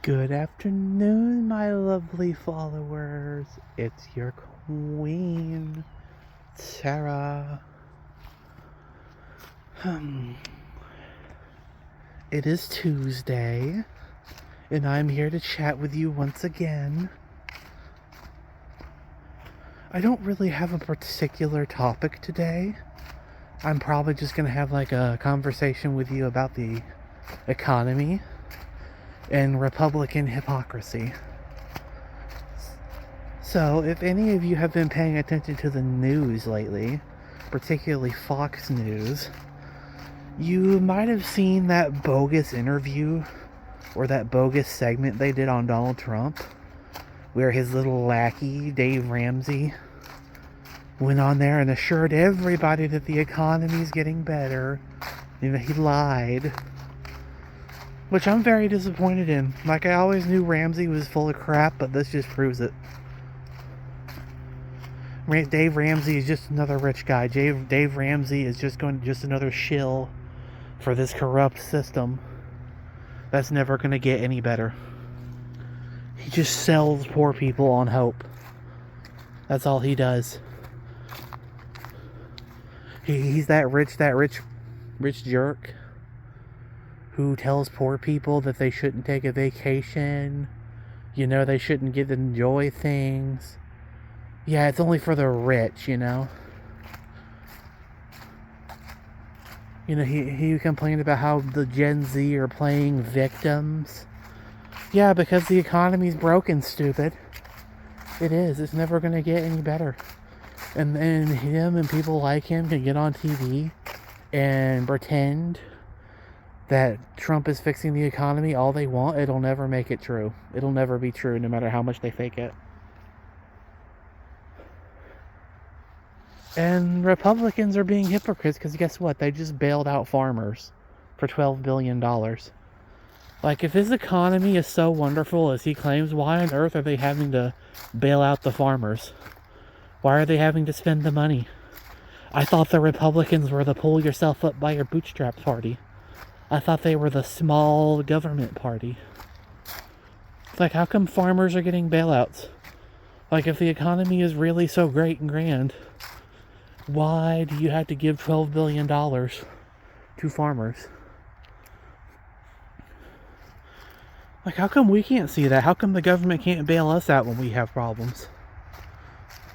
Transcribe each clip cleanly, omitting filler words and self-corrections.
Good afternoon, my lovely followers. It's your queen, Sarah. It is Tuesday, and I'm here to chat with you once again. I don't really have a particular topic today. I'm probably just gonna have like a conversation with you about the economy and Republican hypocrisy. So, if any of you have been paying attention to the news lately, particularly Fox News, you might have seen that bogus interview or that bogus segment they did on Donald Trump, where his little lackey, Dave Ramsey, went on there and assured everybody that the economy's getting better. You know, he lied. Which I'm very disappointed in. Like, I always knew Ramsey was full of crap, but this just proves it. Dave Ramsey is just another rich guy. Dave Ramsey is just another shill for this corrupt system that's never going to get any better. He just sells poor people on hope. That's all he does. He's that rich jerk who tells poor people that they shouldn't take a vacation. You know, they shouldn't get to enjoy things. Yeah, it's only for the rich, you know. You know, he complained about how the Gen Z are playing victims. Yeah, because the economy's broken, stupid. It is. It's never going to get any better. And then him and people like him can get on TV and pretend that Trump is fixing the economy all they want. It'll never make it true. It'll never be true, no matter how much they fake it. And Republicans are being hypocrites because guess what? They just bailed out farmers for $12 billion. Like, if his economy is so wonderful as he claims, why on earth are they having to bail out the farmers? Why are they having to spend the money? I thought the Republicans were the pull yourself up by your bootstraps party. I thought they were the small government party. It's like, how come farmers are getting bailouts? Like, if the economy is really so great and grand, why do you have to give $12 billion to farmers? Like, how come we can't see that? How come the government can't bail us out when we have problems?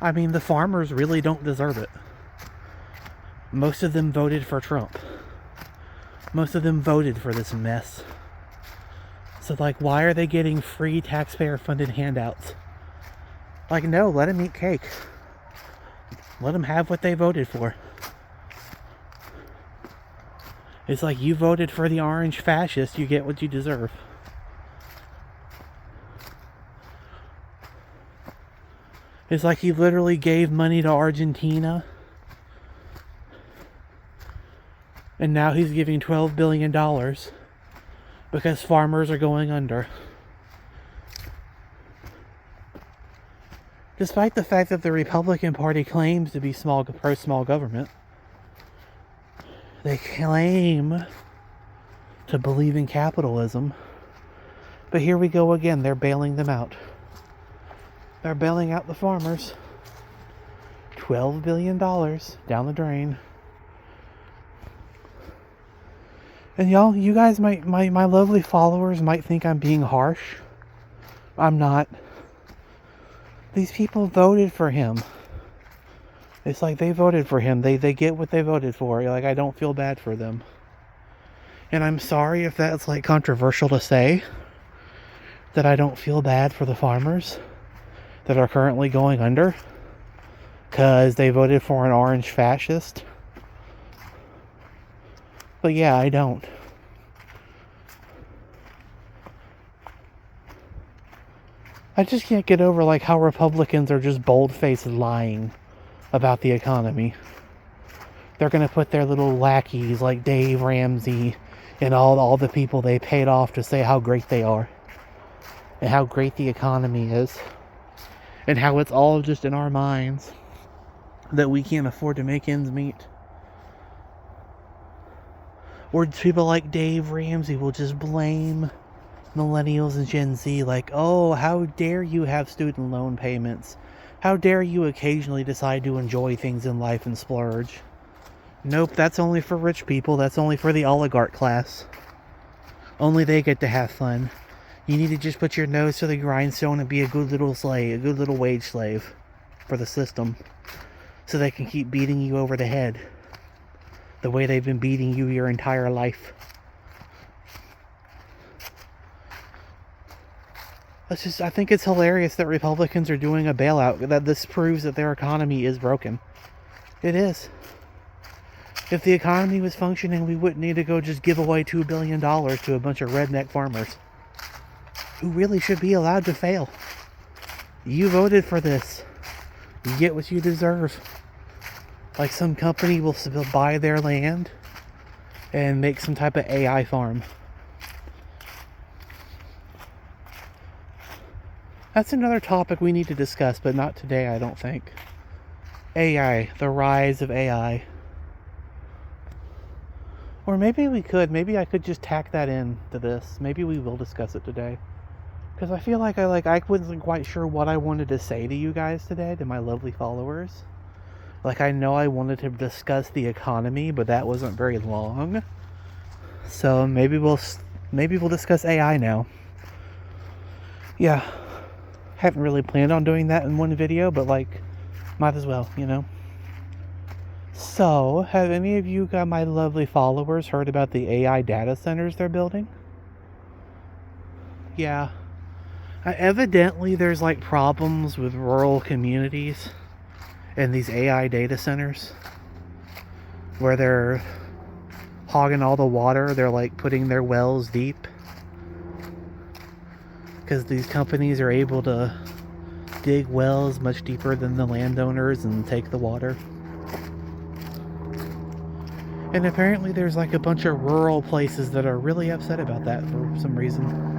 I mean, the farmers really don't deserve it. Most of them voted for Trump. Most of them voted for this mess. So, like, why are they getting free taxpayer-funded handouts? Like, no, let them eat cake. Let them have what they voted for. It's like, you voted for the orange fascist, you get what you deserve. It's like he literally gave money to Argentina, and now he's giving $12 billion because farmers are going under. Despite the fact that the Republican Party claims to be pro-small government, they claim to believe in capitalism, but here we go again, they're bailing them out. They're bailing out the farmers. $12 billion down the drain. And y'all, you guys might, my lovely followers might think I'm being harsh. I'm not. These people voted for him. It's like they voted for him. They get what they voted for. Like, I don't feel bad for them. And I'm sorry if that's like controversial to say, that I don't feel bad for the farmers that are currently going under because they voted for an orange fascist. But yeah, I don't. I just can't get over like how Republicans are just bold-faced lying about the economy. They're gonna put their little lackeys like Dave Ramsey and all the people they paid off to say how great they are and how great the economy is. And how it's all just in our minds that we can't afford to make ends meet. Or people like Dave Ramsey will just blame millennials and Gen Z, like, oh, how dare you have student loan payments? How dare you occasionally decide to enjoy things in life and splurge? Nope, that's only for rich people. That's only for the oligarch class. Only they get to have fun. You need to just put your nose to the grindstone and be a good little slave, a good little wage slave for the system, so they can keep beating you over the head the way they've been beating you your entire life. I think it's hilarious that Republicans are doing a bailout, that this proves that their economy is broken. It is. If the economy was functioning, we wouldn't need to go just give away $2 billion to a bunch of redneck farmers who really should be allowed to fail. You voted for this. You get what you deserve. Like some company will buy their land and make some type of AI farm. That's another topic we need to discuss, but not today, I don't think. AI, the rise of AI. Or maybe we could. Maybe I could just tack that in to this. Maybe we will discuss it today. Because I feel like I wasn't quite sure what I wanted to say to you guys today, to my lovely followers. Like, I know I wanted to discuss the economy, but that wasn't very long. So maybe we'll discuss AI now. Yeah. Haven't really planned on doing that in one video, but like, might as well, you know. So, have any of you, my lovely followers, heard about the AI data centers they're building? Yeah. Evidently, there's like problems with rural communities and these AI data centers where they're hogging all the water. They're like putting their wells deep because these companies are able to dig wells much deeper than the landowners and take the water. And apparently there's like a bunch of rural places that are really upset about that for some reason.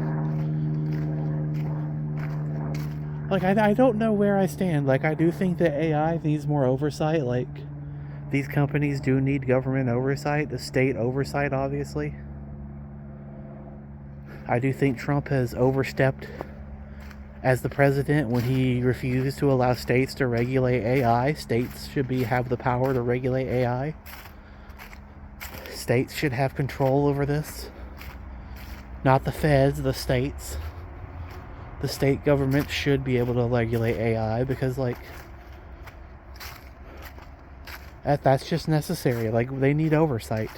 Like, I don't know where I stand. Like, I do think that AI needs more oversight. Like, these companies do need government oversight, the state oversight, obviously. I do think Trump has overstepped as the president when he refused to allow states to regulate AI. States should have the power to regulate AI. States should have control over this. Not the feds, the states. The state government should be able to regulate AI because, like, that's just necessary. Like, they need oversight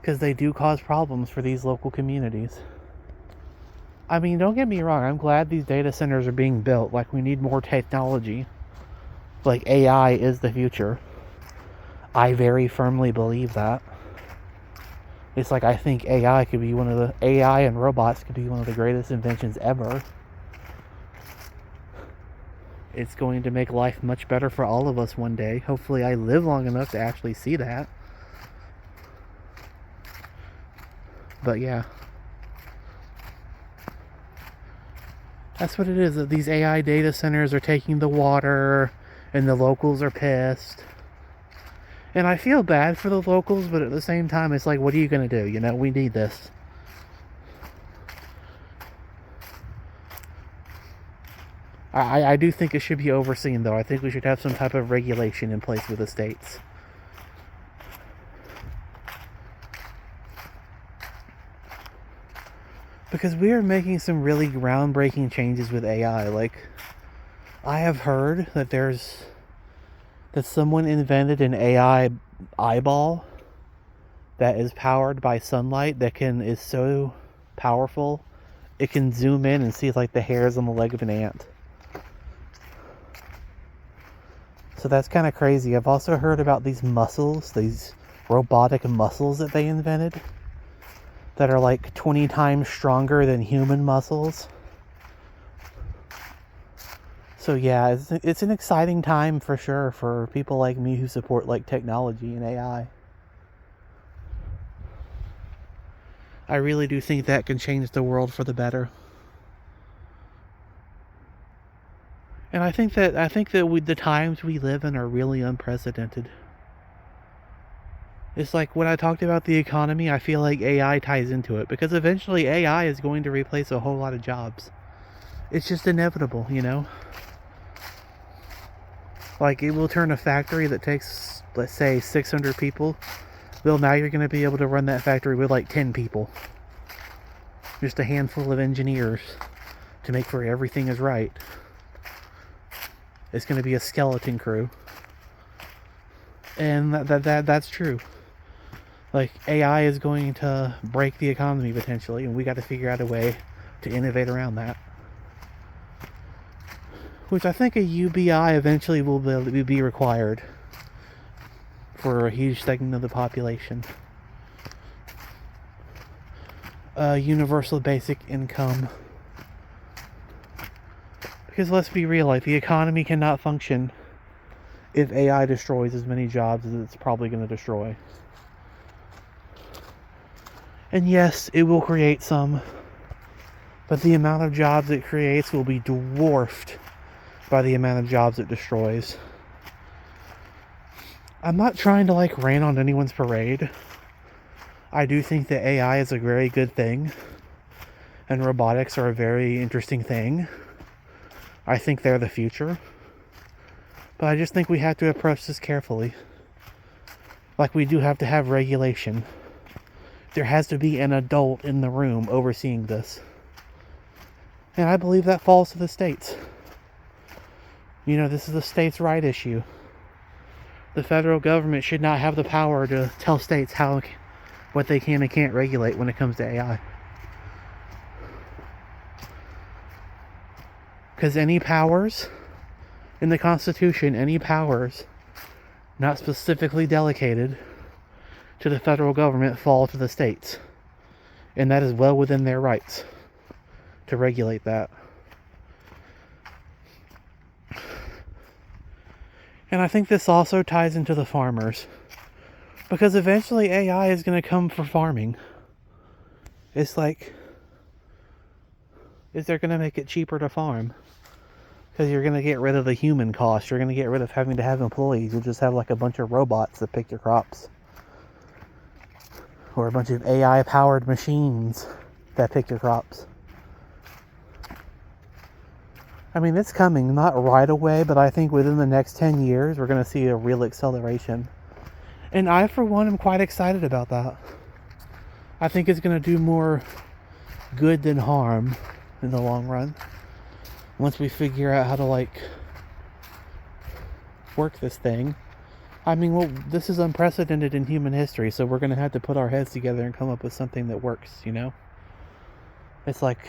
because they do cause problems for these local communities. I mean, don't get me wrong, I'm glad these data centers are being built. Like, we need more technology. Like, AI is the future. I very firmly believe that. It's like, I think AI and robots could be one of the greatest inventions ever. It's going to make life much better for all of us one day. Hopefully I live long enough to actually see that. But yeah. That's what it is. That these AI data centers are taking the water and the locals are pissed. And I feel bad for the locals, but at the same time, it's like, what are you going to do? You know, we need this. I do think it should be overseen, though. I think we should have some type of regulation in place with the states. Because we are making some really groundbreaking changes with AI. Like, I have heard that someone invented an AI eyeball that is powered by sunlight that is so powerful it can zoom in and see like the hairs on the leg of an ant. So that's kind of crazy. I've also heard about these muscles, these robotic muscles that they invented that are like 20 times stronger than human muscles. So yeah, it's an exciting time for sure for people like me who support like technology and AI. I really do think that can change the world for the better. And I think that the times we live in are really unprecedented. It's like when I talked about the economy, I feel like AI ties into it, because eventually AI is going to replace a whole lot of jobs. It's just inevitable, you know? Like, it will turn a factory that takes, let's say, 600 people. Well, now you're going to be able to run that factory with like 10 people. Just a handful of engineers to make sure everything is right. It's going to be a skeleton crew. And that's true. Like, AI is going to break the economy potentially, and we got to figure out a way to innovate around that. Which I think a UBI eventually will be required for a huge segment of the population. Universal basic income. Because let's be real, like, the economy cannot function if AI destroys as many jobs as it's probably going to destroy. And yes, it will create some, but the amount of jobs it creates will be dwarfed by the amount of jobs it destroys. I'm not trying to like rain on anyone's parade. I do think that AI is a very good thing, and robotics are a very interesting thing. I think they're the future. But I just think we have to approach this carefully. Like, we do have to have regulation. There has to be an adult in the room overseeing this. And I believe that falls to the states. You know, this is a states' right issue. The federal government should not have the power to tell states what they can and can't regulate when it comes to AI. Because any powers in the Constitution, any powers not specifically delegated to the federal government fall to the states. And that is well within their rights to regulate that. And I think this also ties into the farmers. Because eventually AI is going to come for farming. It's like, is they're going to make it cheaper to farm? Because you're going to get rid of the human cost. You're going to get rid of having to have employees. You'll just have like a bunch of robots that pick your crops. Or a bunch of AI-powered machines that pick your crops. I mean, it's coming, not right away, but I think within the next 10 years, we're going to see a real acceleration. And I, for one, am quite excited about that. I think it's going to do more good than harm in the long run. Once we figure out how to, like, work this thing. I mean, well, this is unprecedented in human history, so we're going to have to put our heads together and come up with something that works, you know? It's like,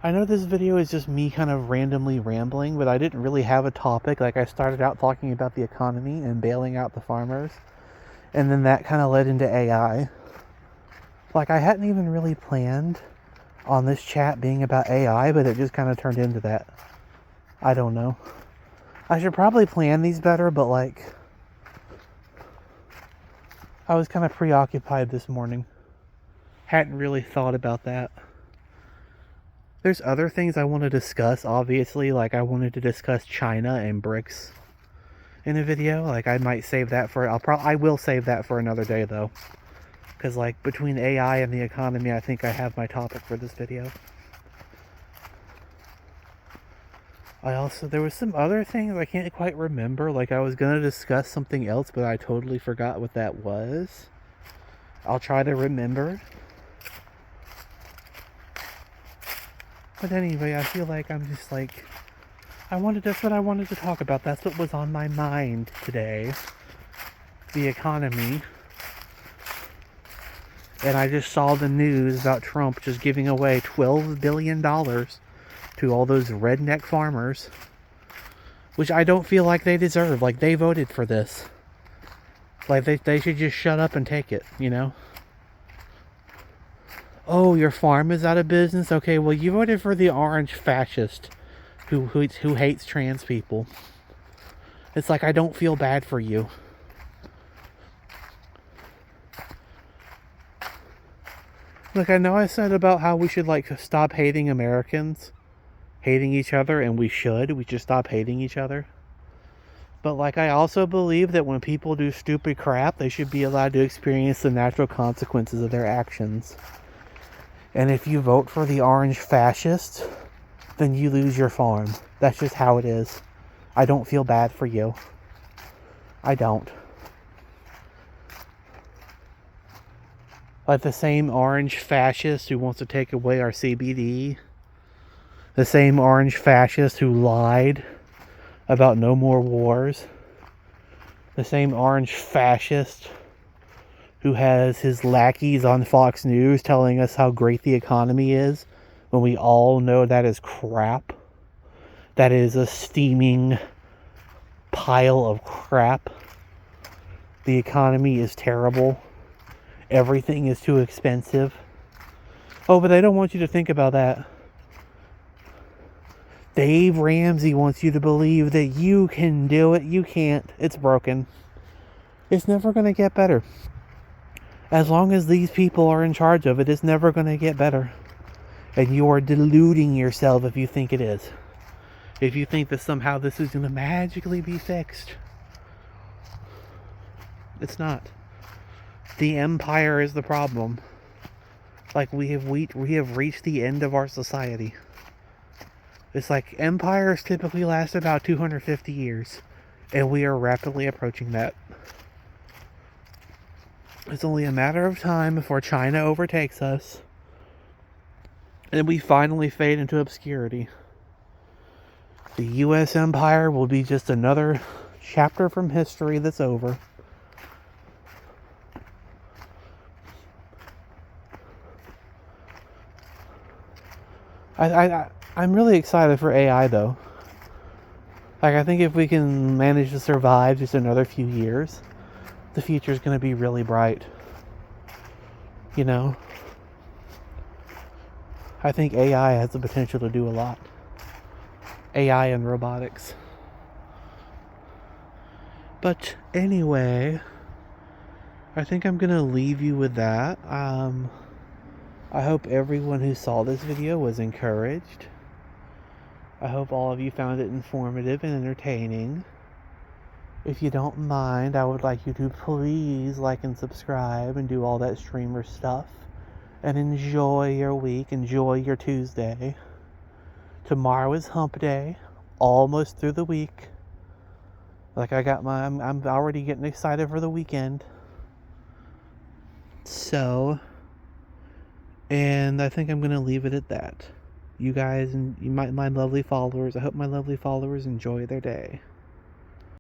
I know this video is just me kind of randomly rambling, but I didn't really have a topic. Like, I started out talking about the economy and bailing out the farmers, and then that kind of led into AI. Like, I hadn't even really planned on this chat being about AI, but it just kind of turned into that. I don't know. I should probably plan these better, but like, I was kind of preoccupied this morning. Hadn't really thought about that. There's other things I want to discuss, obviously. Like, I wanted to discuss China and BRICS in a video. Like, I might save that for, I will save that for another day, though. Because, like, between AI and the economy, I think I have my topic for this video. There was some other things I can't quite remember. Like, I was going to discuss something else, but I totally forgot what that was. I'll try to remember. But anyway, I feel like I'm just like, that's what I wanted to talk about. That's what was on my mind today. The economy. And I just saw the news about Trump just giving away $12 billion to all those redneck farmers. Which I don't feel like they deserve. Like, they voted for this. Like, they should just shut up and take it, you know? Oh, your farm is out of business? Okay, well, you voted for the orange fascist who hates trans people. It's like, I don't feel bad for you. Look, I know I said about how we should, like, stop hating Americans, hating each other, and we should stop hating each other. But like, I also believe that when people do stupid crap, they should be allowed to experience the natural consequences of their actions. And if you vote for the orange fascist, then you lose your farm. That's just how it is. I don't feel bad for you. I don't. Like the same orange fascist who wants to take away our CBD, the same orange fascist who lied about no more wars, the same orange fascist who has his lackeys on Fox News telling us how great the economy is, when we all know that is crap. That is a steaming pile of crap. The economy is terrible. Everything is too expensive. Oh, but I don't want you to think about that. Dave Ramsey wants you to believe that you can do it. You can't. It's broken. It's never going to get better. As long as these people are in charge of it, it's never going to get better. And you are deluding yourself if you think it is. If you think that somehow this is going to magically be fixed. It's not. The empire is the problem. Like, we have reached the end of our society. It's like empires typically last about 250 years. And we are rapidly approaching that. It's only a matter of time before China overtakes us. And we finally fade into obscurity. The U.S. empire will be just another chapter from history that's over. I'm really excited for AI though. Like, I think if we can manage to survive just another few years, the future's going to be really bright. You know? I think AI has the potential to do a lot. AI and robotics. But anyway, I think I'm going to leave you with that. I hope everyone who saw this video was encouraged. I hope all of you found it informative and entertaining. If you don't mind, I would like you to please like and subscribe and do all that streamer stuff. And enjoy your week, enjoy your Tuesday. Tomorrow is hump day, almost through the week. Like, I'm already getting excited for the weekend. So, and I think I'm going to leave it at that. You guys and my lovely followers, I hope my lovely followers enjoy their day.